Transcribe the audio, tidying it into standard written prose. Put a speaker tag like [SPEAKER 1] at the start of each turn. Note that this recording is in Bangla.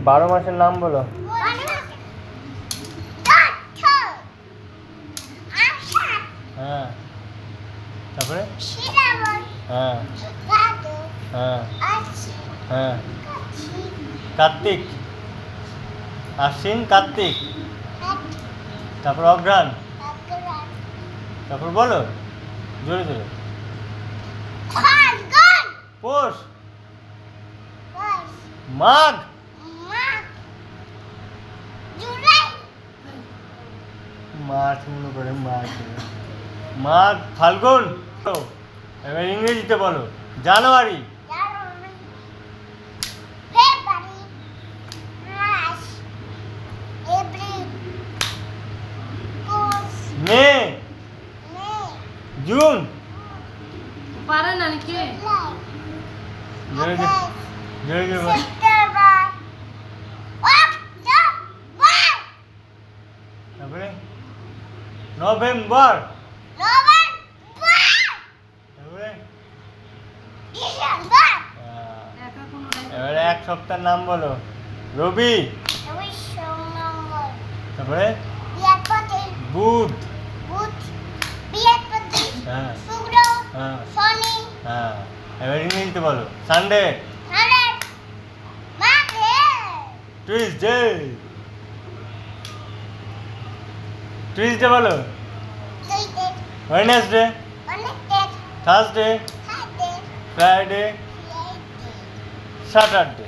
[SPEAKER 1] 12 মাসের নাম বলো। হ্যাঁ, তারপরে হ্যাঁ হ্যাঁ হ্যাঁ, কার্তিক, আশ্বিন, কার্তিক, তারপর অঘ্রান, তারপর বলো জোরে জোরে। পৌষ, মাঘ, মার্চ মনে করে মার্চ, মাঘ, ফাল্গুন। এবার ইংরেজিতে বলো। জানুয়ারি, মে, জুন,
[SPEAKER 2] পারে না নাকি?
[SPEAKER 1] জোরে জোরে জোরে জোরে বলো। তারপরে নভেম্বর, তারপরে এবারে এক সপ্তাহের নাম বলো। রবি, তারপরে বুধ, হ্যাঁ হ্যাঁ হ্যাঁ, এবার ইংরেজিতে বলো। সানডে, টুইসডে, টুইসডে বলো। Wednesday, Thursday, Friday, Saturday.